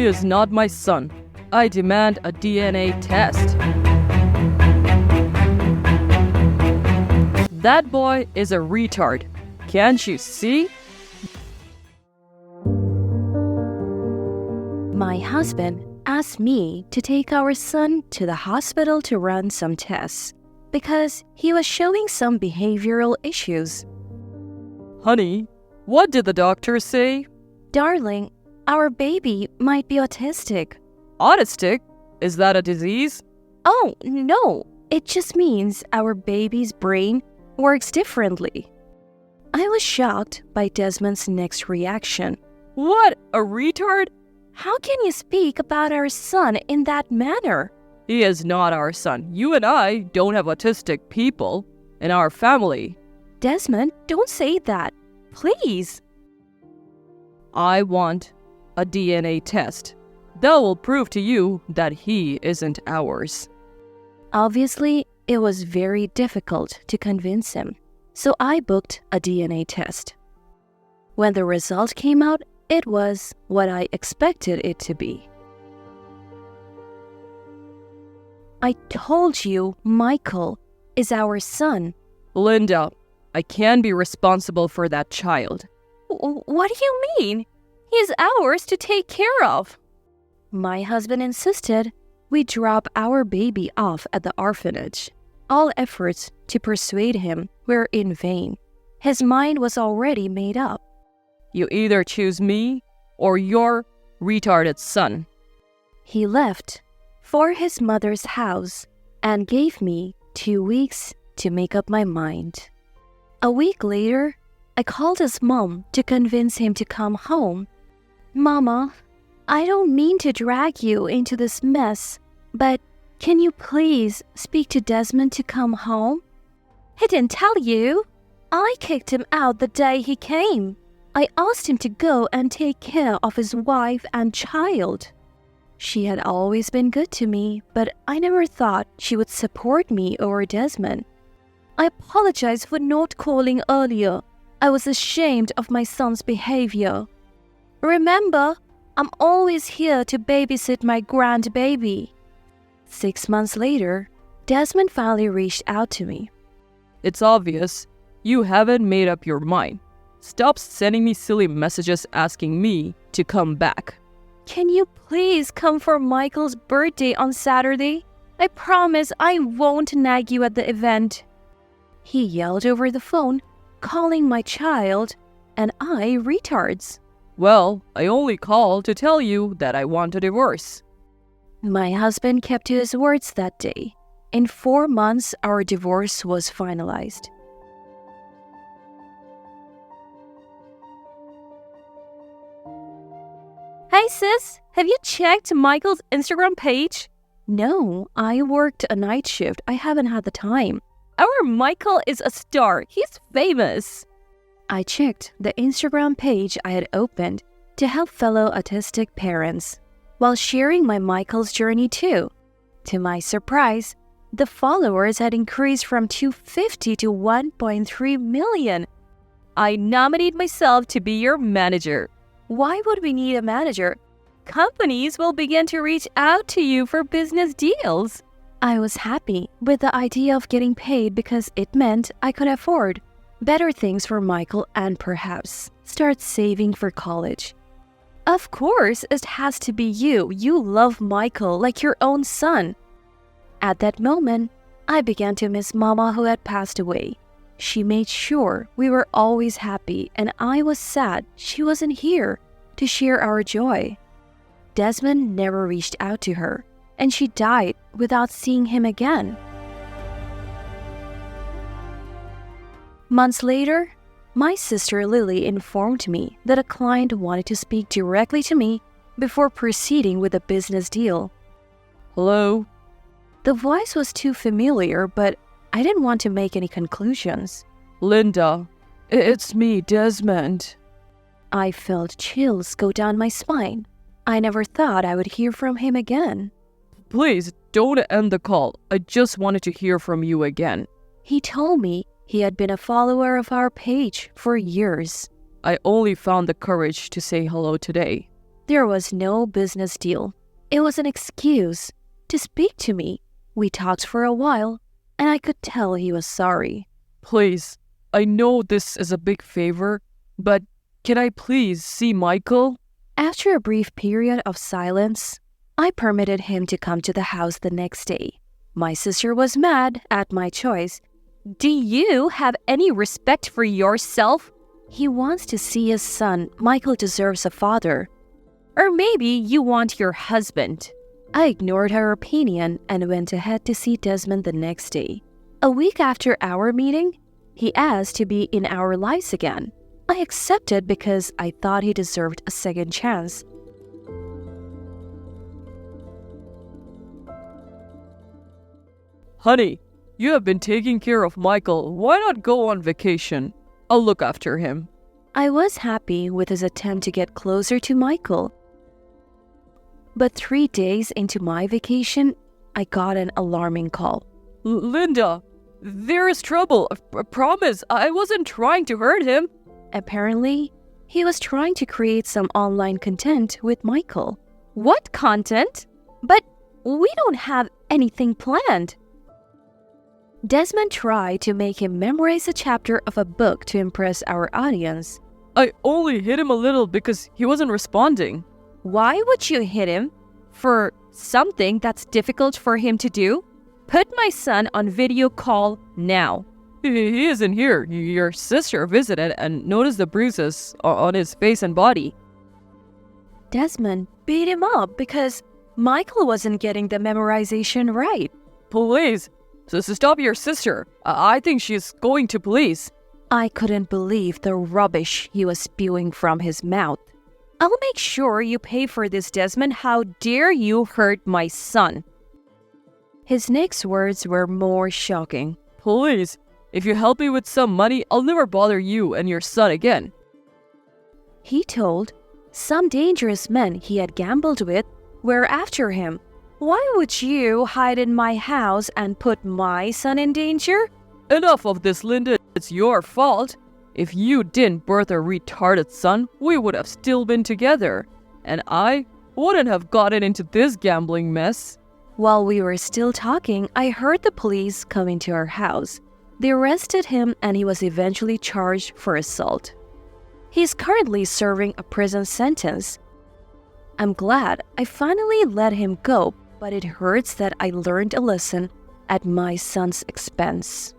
He is not my son. I demand a DNA test. That boy is a retard. Can't you see? My husband asked me to take our son to the hospital to run some tests because he was showing some behavioral issues. Honey, what did the doctor say? Darling, our baby might be autistic. Autistic? Is that a disease? Oh, no. It just means our baby's brain works differently. I was shocked by Desmond's next reaction. What? A retard? How can you speak about our son in that manner? He is not our son. You and I don't have autistic people in our family. Desmond, don't say that. Please. I want a DNA test. That will prove to you that he isn't ours. Obviously, it was very difficult to convince him, so I booked a DNA test. When the result came out, it was what I expected it to be. I told you Michael is our son. Linda, I can't be responsible for that child. What do you mean? He's ours to take care of. My husband insisted we drop our baby off at the orphanage. All efforts to persuade him were in vain. His mind was already made up. You either choose me or your retarded son. He left for his mother's house and gave me 2 weeks to make up my mind. A week later, I called his mom to convince him to come home. Mama, I don't mean to drag you into this mess, but can you please speak to Desmond to come home? He didn't tell you. I kicked him out the day he came. I asked him to go and take care of his wife and child. She had always been good to me, but I never thought she would support me over Desmond. I apologize for not calling earlier. I was ashamed of my son's behavior. Remember, I'm always here to babysit my grandbaby. 6 months later, Desmond finally reached out to me. It's obvious you haven't made up your mind. Stop sending me silly messages asking me to come back. Can you please come for Michael's birthday on Saturday? I promise I won't nag you at the event. He yelled over the phone, calling my child and I retards. Well, I only called to tell you that I want a divorce. My husband kept to his words that day. In 4 months, our divorce was finalized. Hey sis, have you checked Michael's Instagram page? No, I worked a night shift. I haven't had the time. Our Michael is a star. He's famous. I checked the Instagram page I had opened to help fellow autistic parents while sharing my Michael's journey too. To my surprise, the followers had increased from 250 to 1.3 million. I nominate myself to be your manager. Why would we need a manager? Companies will begin to reach out to you for business deals. I was happy with the idea of getting paid because it meant I could afford better things for Michael and perhaps start saving for college. Of course, it has to be you. You love Michael like your own son. At that moment, I began to miss Mama who had passed away. She made sure we were always happy, and I was sad she wasn't here to share our joy. Desmond never reached out to her, and she died without seeing him again. Months later, my sister Lily informed me that a client wanted to speak directly to me before proceeding with a business deal. Hello? The voice was too familiar, but I didn't want to make any conclusions. Linda, it's me, Desmond. I felt chills go down my spine. I never thought I would hear from him again. Please, don't end the call. I just wanted to hear from you again. He told me he had been a follower of our page for years. I only found the courage to say hello today. There was no business deal. It was an excuse to speak to me. We talked for a while, and I could tell he was sorry. Please, I know this is a big favor, but can I please see Michael? After a brief period of silence, I permitted him to come to the house the next day. My sister was mad at my choice. Do you have any respect for yourself? He wants to see his son. Michael deserves a father. Or maybe you want your husband. I ignored her opinion and went ahead to see Desmond the next day. A week after our meeting, he asked to be in our lives again. I accepted because I thought he deserved a second chance. Honey, you have been taking care of Michael. Why not go on vacation? I'll look after him. I was happy with his attempt to get closer to Michael. But 3 days into my vacation, I got an alarming call. Linda, there is trouble. Promise, I wasn't trying to hurt him. Apparently, he was trying to create some online content with Michael. What content? But we don't have anything planned. Desmond tried to make him memorize a chapter of a book to impress our audience. I only hit him a little because he wasn't responding. Why would you hit him? For something that's difficult for him to do? Put my son on video call now. He isn't here. Your sister visited and noticed the bruises on his face and body. Desmond beat him up because Michael wasn't getting the memorization right. Please, so stop your sister. I think she's going to police. I couldn't believe the rubbish he was spewing from his mouth. I'll make sure you pay for this, Desmond. How dare you hurt my son? His next words were more shocking. Please, if you help me with some money, I'll never bother you and your son again. He told some dangerous men he had gambled with were after him. Why would you hide in my house and put my son in danger? Enough of this, Linda. It's your fault. If you didn't birth a retarded son, we would have still been together. And I wouldn't have gotten into this gambling mess. While we were still talking, I heard the police coming to our house. They arrested him and he was eventually charged for assault. He's currently serving a prison sentence. I'm glad I finally let him go, but it hurts that I learned a lesson at my son's expense.